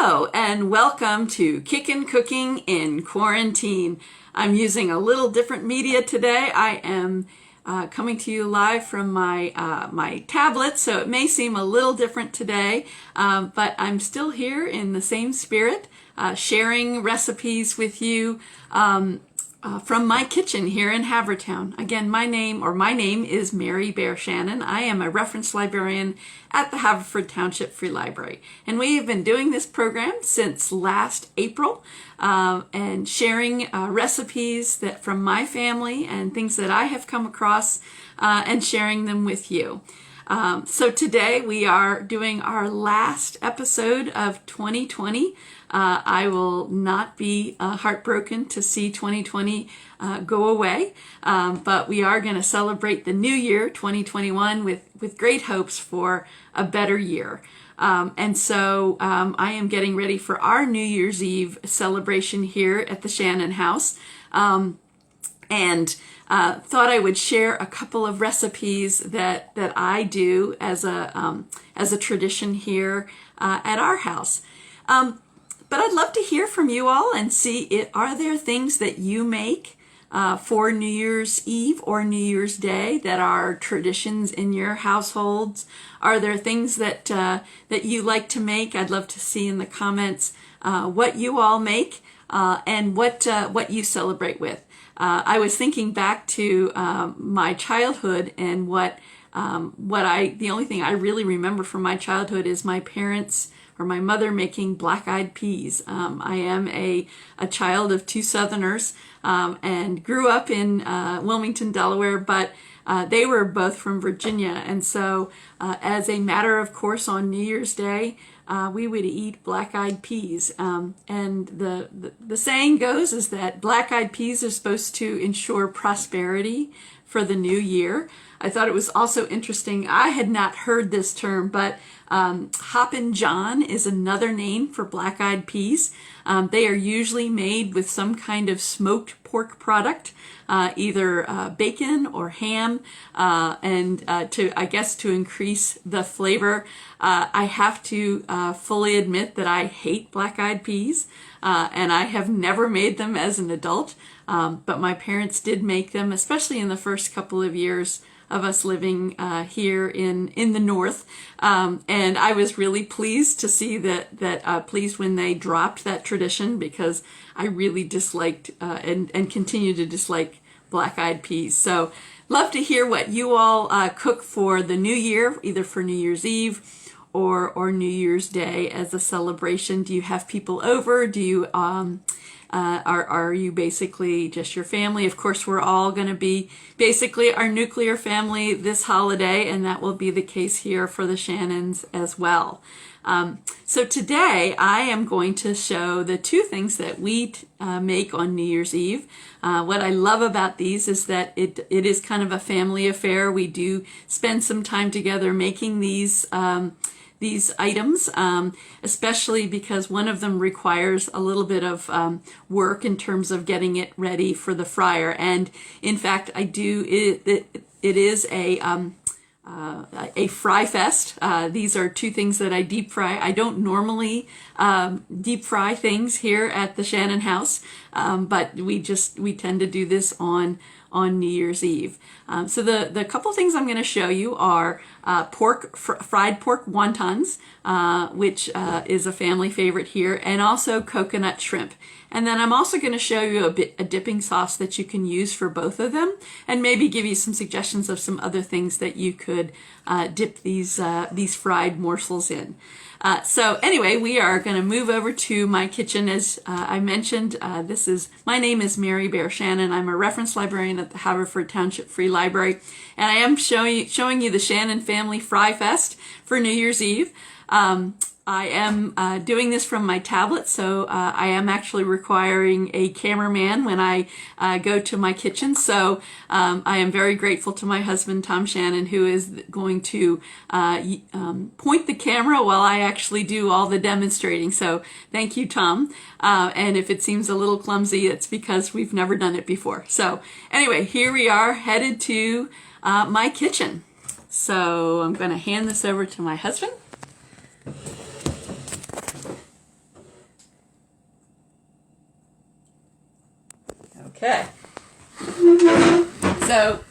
Hello and welcome to Kickin' Cooking in Quarantine. I'm using a little different media today. I am coming to you live from my tablet, so it may seem a little different today, but I'm still here in the same spirit, sharing recipes with you from my kitchen here in Havertown. Again, my name is Mary Bear Shannon. I am a reference librarian at the Haverford Township Free Library. And we have been doing this program since last April and sharing recipes from my family and things that I have come across and sharing them with you. So today we are doing our last episode of 2020. I will not be heartbroken to see 2020 go away, but we are going to celebrate the new year, 2021, with great hopes for a better year. And so I am getting ready for our New Year's Eve celebration here at the Shannon House. And thought I would share a couple of recipes that I do as a tradition here at our house. But I'd love to hear from you all and see, are there things that you make for New Year's Eve or New Year's Day that are traditions in your households? Are there things that you like to make? I'd love to see in the comments what you all make and what you celebrate with. I was thinking back to my childhood and the only thing I really remember from my childhood is my parents or my mother making black-eyed peas. I am a child of two Southerners and grew up in Wilmington, Delaware, but they were both from Virginia. And so as a matter of course on New Year's Day, we would eat black-eyed peas. And the saying goes is that black-eyed peas are supposed to ensure prosperity for the new year. I thought it was also interesting. I had not heard this term, but Hoppin' John is another name for black-eyed peas. They are usually made with some kind of smoked pork product, either bacon or ham, and to increase the flavor. I have to fully admit that I hate black-eyed peas, and I have never made them as an adult, but my parents did make them, especially in the first couple of years of us living here in the north, and I was really pleased to see pleased when they dropped that tradition, because I really disliked and continue to dislike black-eyed peas. So love to hear what you all cook for the new year, either for New Year's Eve or New Year's Day as a celebration. Do you have people over? Do you are you basically just your family? Of course, we're all going to be basically our nuclear family this holiday, and that will be the case here for the Shannons as well. So today I am going to show the two things that we make on New Year's Eve. What I love about these is that it is kind of a family affair. We do spend some time together making these items, especially because one of them requires a little bit of work in terms of getting it ready for the fryer. And in fact, it is a fry fest. These are two things that I deep fry. I don't normally deep fry things here at the Shannon House, but we tend to do this on New Year's Eve. So the couple things I'm going to show you are fried pork wontons, which is a family favorite here, and also coconut shrimp. And then I'm also going to show you a dipping sauce that you can use for both of them, and maybe give you some suggestions of some other things that you could dip these fried morsels in. So anyway, we are going to move over to my kitchen. As I mentioned, my name is Mary Bear Shannon. I'm a reference librarian at the Haverford Township Free Library, and I am showing you the Shannon Family Fry Fest for New Year's Eve. I am doing this from my tablet, so I am actually requiring a cameraman when I go to my kitchen. So I am very grateful to my husband, Tom Shannon, who is going to point the camera while I actually do all the demonstrating. So thank you, Tom. And if it seems a little clumsy, it's because we've never done it before. So anyway, here we are headed to my kitchen. So I'm going to hand this over to my husband. Okay. So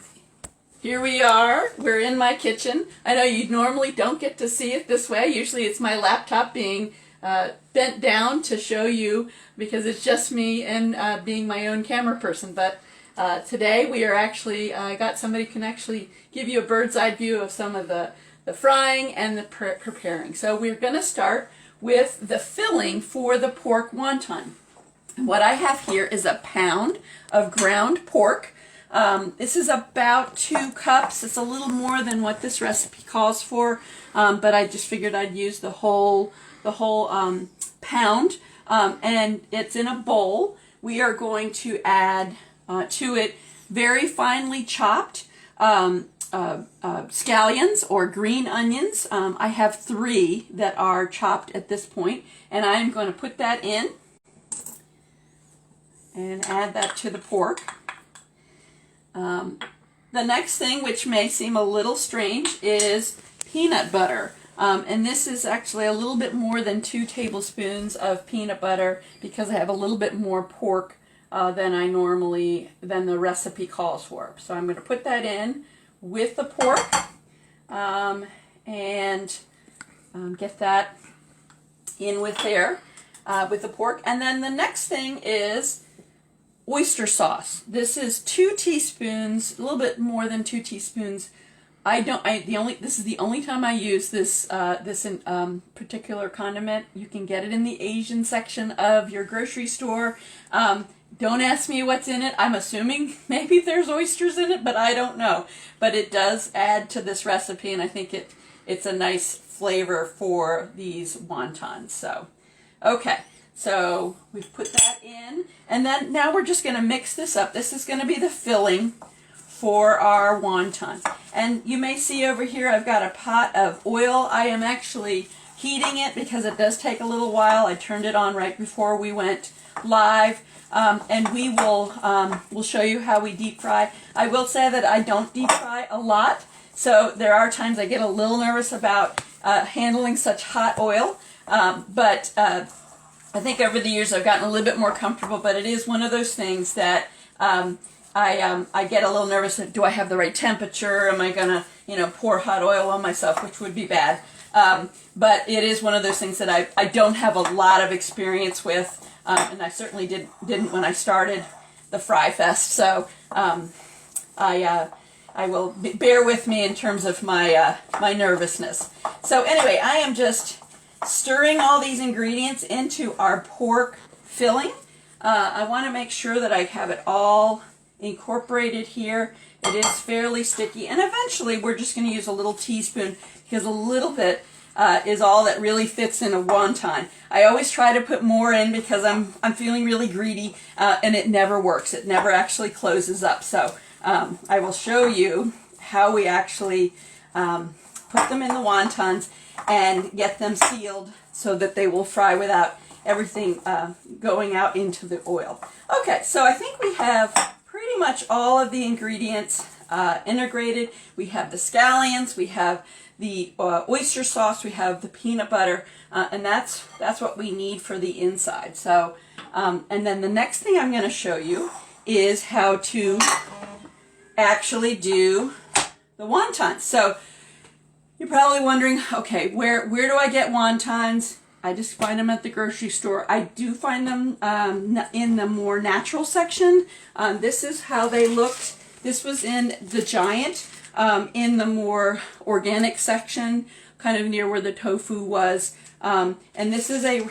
here we are. We're in my kitchen. I know you normally don't get to see it this way. Usually it's my laptop being bent down to show you because it's just me and being my own camera person. But today we are actually, I got somebody who can actually give you a bird's eye view of some of the frying and the preparing. So we're going to start with the filling for the pork wonton. What I have here is a pound of ground pork. This is about 2 cups. It's a little more than what this recipe calls for, but I just figured I'd use the whole pound, and it's in a bowl. We are going to add to it very finely chopped scallions or green onions. I have 3 that are chopped at this point, and I'm going to put that in and add that to the pork. The next thing, which may seem a little strange, is peanut butter. And this is actually a little bit more than 2 tablespoons of peanut butter because I have a little bit more pork than the recipe calls for. So I'm going to put that in with the pork and get that in with there with the pork. And then the next thing is oyster sauce. This is 2 teaspoons, a little bit more than 2 teaspoons. This is the only time I use this particular condiment. You can get it in the Asian section of your grocery store. Don't ask me what's in it. I'm assuming maybe there's oysters in it, but I don't know. But it does add to this recipe, and I think it's a nice flavor for these wontons. So, okay. So we've put that in, and then now we're just going to mix this up. This is going to be the filling for our wontons. And you may see over here I've got a pot of oil. I am actually heating it because it does take a little while. I turned it on right before we went live, and we'll show you how we deep fry. I will say that I don't deep fry a lot, so there are times I get a little nervous about handling such hot oil, but I think over the years I've gotten a little bit more comfortable, but it is one of those things that I get a little nervous. Do I have the right temperature? Am I going to, pour hot oil on myself, which would be bad. But it is one of those things that I don't have a lot of experience with, and I certainly didn't when I started the Fry Fest. So I will bear with me in terms of my nervousness. So anyway, I am just stirring all these ingredients into our pork filling. I want to make sure that I have it all incorporated here. It is fairly sticky, and eventually we're just going to use a little teaspoon because a little bit is all that really fits in a wonton. I always try to put more in because I'm feeling really greedy, and it never works. It never actually closes up. So I will show you how we actually put them in the wontons and get them sealed so that they will fry without everything going out into the oil. Okay, so I think we have pretty much all of the ingredients integrated. We have the scallions, we have the oyster sauce, we have the peanut butter, and that's what we need for the inside. So, and then the next thing I'm going to show you is how to actually do the wontons. So you're probably wondering, okay, where do I get wontons? I just find them at the grocery store. I do find them in the more natural section. This is how they looked. This was in the Giant, in the more organic section, kind of near where the tofu was. And this is I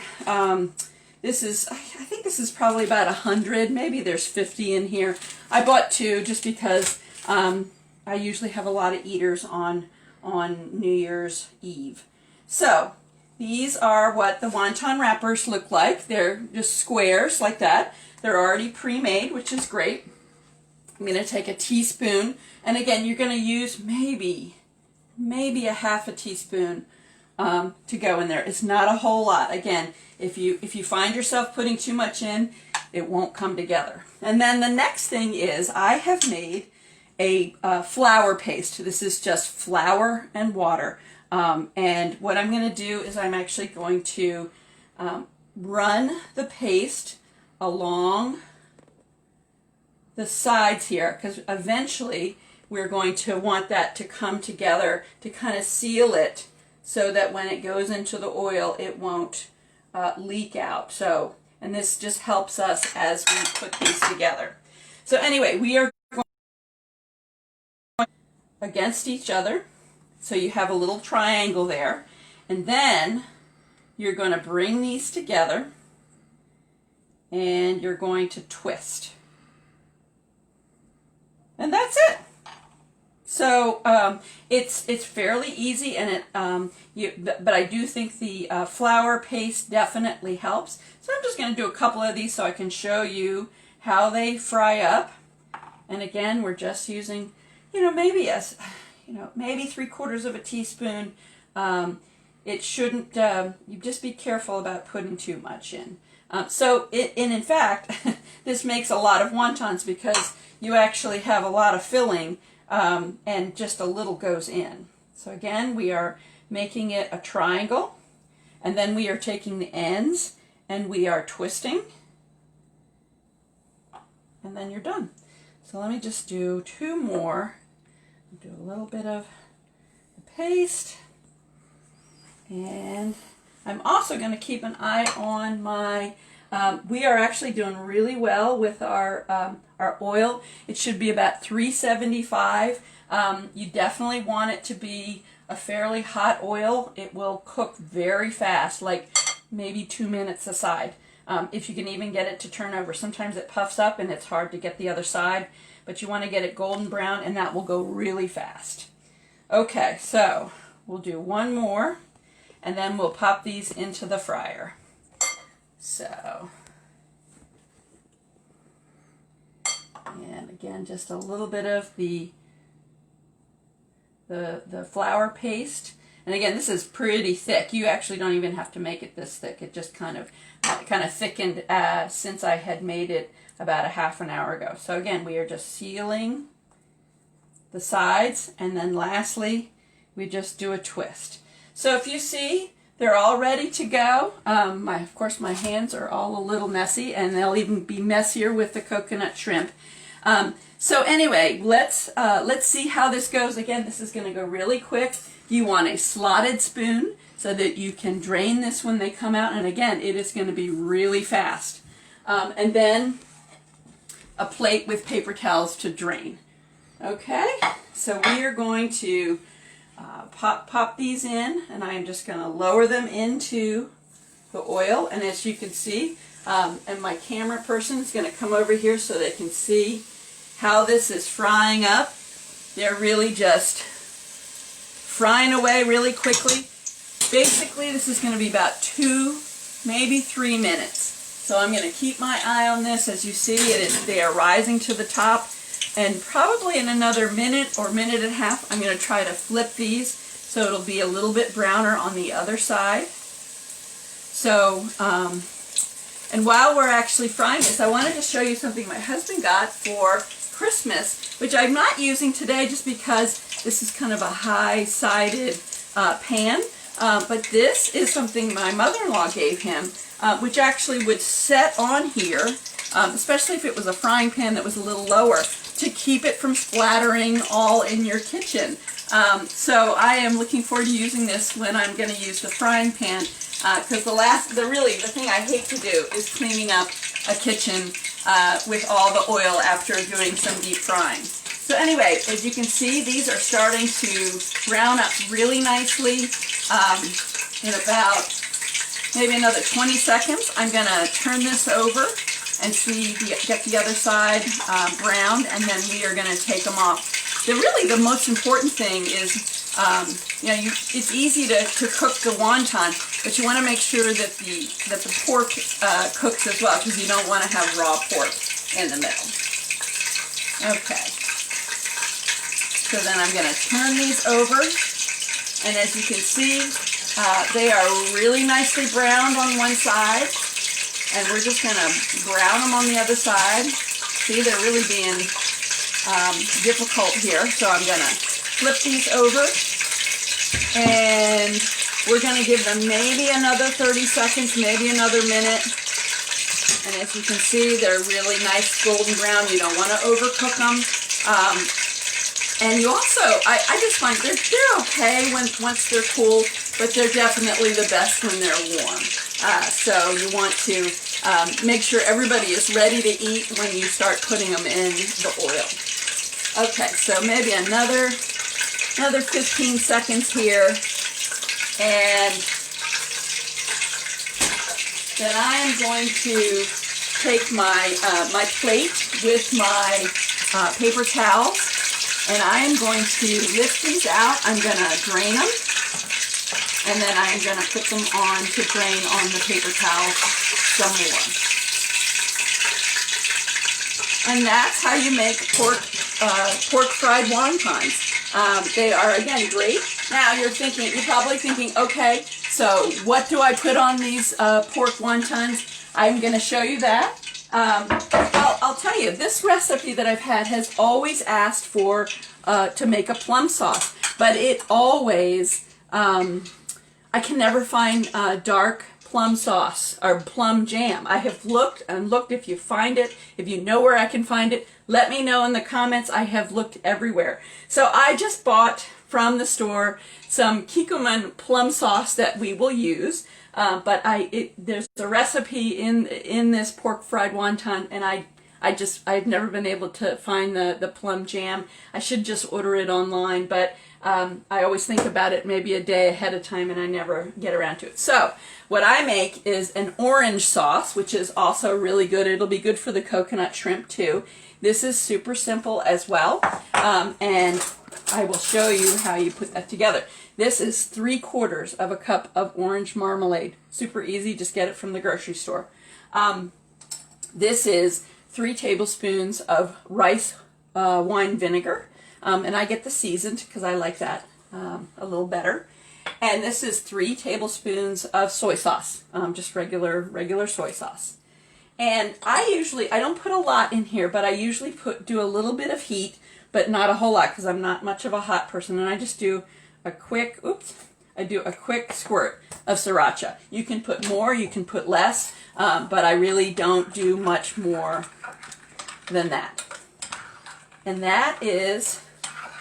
think this is probably about 100. Maybe there's 50 in here. I bought 2 just because I usually have a lot of eaters on New Year's Eve. So these are what the wonton wrappers look like. They're just squares like that. They're already pre-made, which is great. I'm going to take a teaspoon, and again, you're going to use maybe a half a teaspoon to go in there. It's not a whole lot. Again, if you find yourself putting too much in, it won't come together. And then the next thing is I have made a flour paste. This is just flour and water. And what I'm going to do is I'm actually going to run the paste along the sides here, because eventually we're going to want that to come together to kind of seal it so that when it goes into the oil it won't leak out. So, and this just helps us as we put these together. So anyway, we are going against each other, so you have a little triangle there, and then you're going to bring these together and you're going to twist. And that's it. So it's fairly easy, and but I do think the flour paste definitely helps. So I'm just going to do a couple of these so I can show you how they fry up. And again, we're just using, maybe maybe 3/4 of a teaspoon. It shouldn't. You just be careful about putting too much in. In fact, this makes a lot of wontons because you actually have a lot of filling. And just a little goes in. So again, we are making it a triangle, and then we are taking the ends and we are twisting, and then you're done. So let me just do 2 more. Do a little bit of the paste, and I'm also going to keep an eye on my we are actually doing really well with our oil. It should be about 375. You definitely want it to be a fairly hot oil. It will cook very fast, like maybe 2 minutes aside. If you can even get it to turn over. Sometimes it puffs up and it's hard to get the other side, but you want to get it golden brown, and that will go really fast. Okay, so we'll do 1 more, and then we'll pop these into the fryer. So, and again, just a little bit of the flour paste. And again, this is pretty thick. You actually don't even have to make it this thick. It just kind of thickened since I had made it about a half an hour ago. So again, we are just sealing the sides, and then lastly, we just do a twist. So if you see, they're all ready to go. Of course, my hands are all a little messy, and they'll even be messier with the coconut shrimp. So anyway, let's see how this goes. Again, this is going to go really quick. You want a slotted spoon so that you can drain this when they come out. And again, it is going to be really fast. And then a plate with paper towels to drain. Okay, so we are going to pop these in, and I am just going to lower them into the oil. And as you can see, and my camera person is going to come over here so they can see how this is frying up. They're really just frying away really quickly. Basically, this is going to be about 2, maybe 3 minutes. So I'm going to keep my eye on this. As you see, they are rising to the top. And probably in another minute or minute and a half, I'm going to try to flip these so it'll be a little bit browner on the other side. So, and while we're actually frying this, I wanted to show you something my husband got for Christmas, which I'm not using today just because this is kind of a high-sided pan. But this is something my mother-in-law gave him, which actually would set on here, especially if it was a frying pan that was a little lower, to keep it from splattering all in your kitchen. So I am looking forward to using this when I'm going to use the frying pan, because the thing I hate to do is cleaning up a kitchen with all the oil after doing some deep frying. So anyway, as you can see, these are starting to brown up really nicely. In about maybe another 20 seconds, I'm going to turn this over and get the other side browned, and then we are going to take them off. The most important thing is, it's easy to cook the wonton, but you want to make sure that the pork cooks as well, because you don't want to have raw pork in the middle. Okay. So then I'm going to turn these over, and as you can see, they are really nicely browned on one side, and we're just going to brown them on the other side. See, they're really being difficult here, so I'm going to flip these over, and we're going to give them maybe another 30 seconds, maybe another minute, And as you can see, they're really nice golden brown. You don't want to overcook them. And you also, I just find they're okay once they're cool, but they're definitely the best when they're warm. So you want to make sure everybody is ready to eat when you start putting them in the oil. Okay, so maybe another 15 seconds here, and then I am going to take my my plate with my paper towels, and I am going to lift these out. I'm going to drain them, and then I am going to put them on to drain on the paper towels some more. And that's how you make pork fried wontons. They are, again, great. Now you're probably thinking, okay, so what do I put on these pork wontons? I'm going to show you that. I'll tell you, this recipe that I've had has always asked for to make a plum sauce, but it always, I can never find dark plum sauce or plum jam. I have looked and looked. If you find it, if you know where I can find it, let me know in the comments. I have looked everywhere. So I just bought from the store some Kikkoman plum sauce that we will use. But there's a recipe in this pork fried wonton, and I've never been able to find the plum jam. I should just order it online, but I always think about it maybe a day ahead of time, and I never get around to it. So what I make is an orange sauce, which is also really good. It'll be good for the coconut shrimp too. This is super simple as well, and I will show you how you put that together. This is 3/4 of a cup of orange marmalade. Super easy, just get it from the grocery store. This is 3 tablespoons of rice wine vinegar, and I get the seasoned because I like that a little better. And this is 3 tablespoons of soy sauce, just regular soy sauce. And I don't put a lot in here, but I usually do a little bit of heat, but not a whole lot because I'm not much of a hot person, and I just do a quick squirt of sriracha. You can put more, you can put less, but I really don't do much more than that. And that is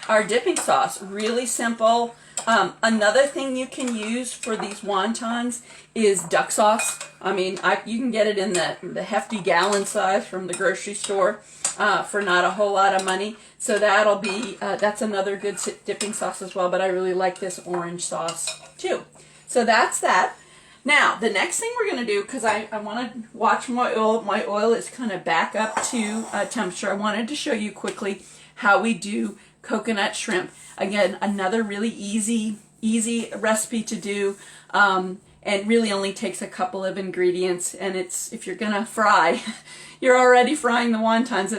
our dipping sauce. Really simple. Another thing you can use for these wontons is duck sauce. I mean, you can get it in the hefty gallon size from the grocery store for not a whole lot of money. So that's another good dipping sauce as well, but I really like this orange sauce too. So that's that. Now, the next thing we're going to do, because I want to watch my oil is kind of back up to temperature. I wanted to show you quickly how we do coconut shrimp. Again, another really easy recipe to do, and really only takes a couple of ingredients. And if you're gonna fry, you're already frying the wontons.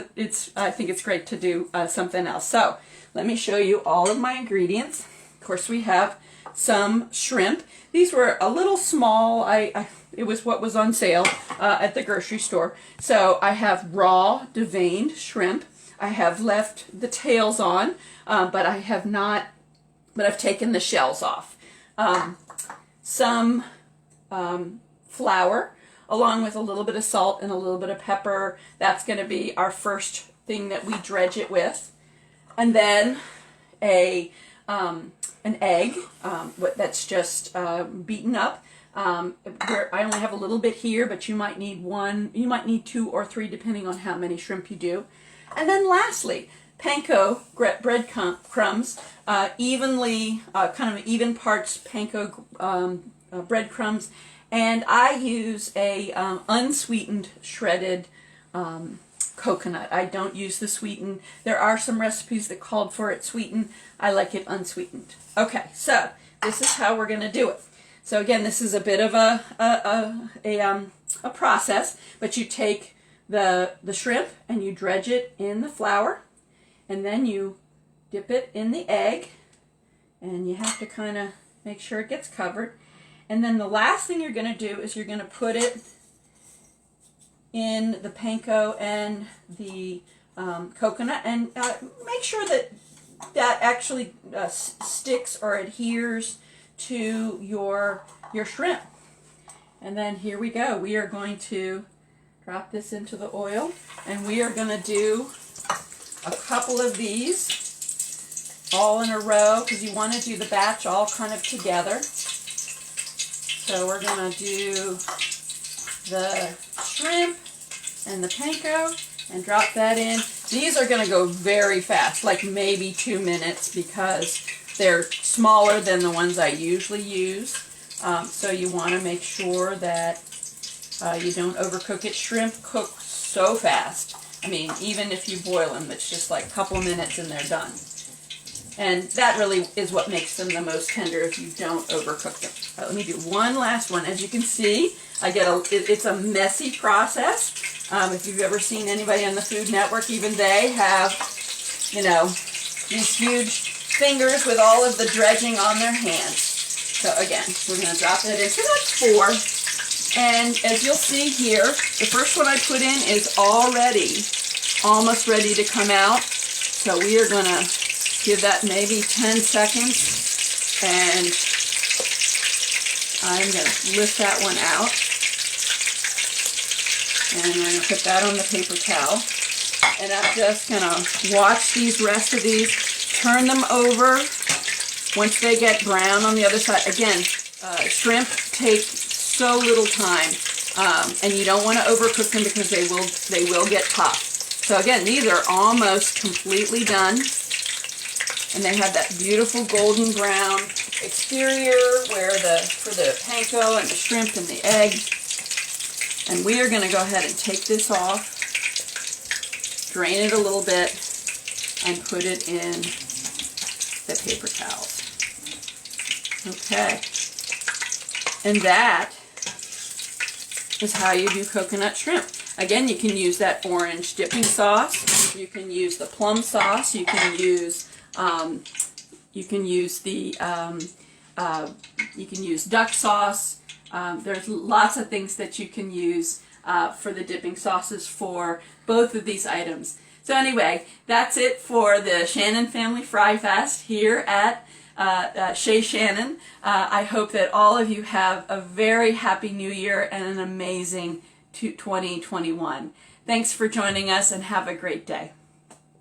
I think it's great to do something else. So let me show you all of my ingredients. Of course, we have some shrimp. These were a little small. It was what was on sale at the grocery store. So I have raw deveined shrimp. I have left the tails on, but I have not, but I've taken the shells off. Some flour, along with a little bit of salt and a little bit of pepper. That's going to be our first thing that we dredge it with. And then an egg that's just beaten up. Where I only have a little bit here, but you might need 1, you might need 2 or 3 depending on how many shrimp you do. And then lastly, panko bread crumbs, kind of even parts panko breadcrumbs, and I use a unsweetened shredded coconut. I don't use the sweetened. There are some recipes that called for it sweetened. I like it unsweetened. Okay, so this is how we're going to do it. So again, this is a bit of a process, but you take the shrimp and you dredge it in the flour, and then you dip it in the egg, and you have to kind of make sure it gets covered. And then the last thing you're going to do is you're going to put it in the panko and the coconut, and make sure that actually sticks or adheres to your shrimp. And then here we go. We are going to Drop this into the oil, and we are going to do a couple of these all in a row because you want to do the batch all kind of together. So we're going to do the shrimp and the panko and drop that in. These are going to go very fast, like maybe 2 minutes, because they're smaller than the ones I usually use. So you want to make sure that you don't overcook it. Shrimp cook so fast. I mean, even if you boil them, it's just like a couple minutes and they're done. And that really is what makes them the most tender if you don't overcook them. Let me do one last one. As you can see, it's a messy process. If you've ever seen anybody on the Food Network, even they have, you know, these huge fingers with all of the dredging on their hands. So again, we're going to drop that in. So that's 4. And as you'll see here, the first one I put in is already almost ready to come out. So we are going to give that maybe 10 seconds, and I'm going to lift that one out, and I'm going to put that on the paper towel, and I'm just going to watch these rest of these, turn them over once they get brown on the other side. Again, shrimp take so little time, and you don't want to overcook them because they will get tough. So again, these are almost completely done. And they have that beautiful golden brown exterior for the panko and the shrimp and the egg. And we are going to go ahead and take this off, drain it a little bit, and put it in the paper towels. Okay. And that is how you do coconut shrimp. Again, you can use that orange dipping sauce. You can use the plum sauce. You can use duck sauce. There's lots of things that you can use for the dipping sauces for both of these items. So anyway, that's it for the Shannon Family Fry Fest here at Chez Shannon. I hope that all of you have a very happy New Year and an amazing 2021. Thanks for joining us, and have a great day.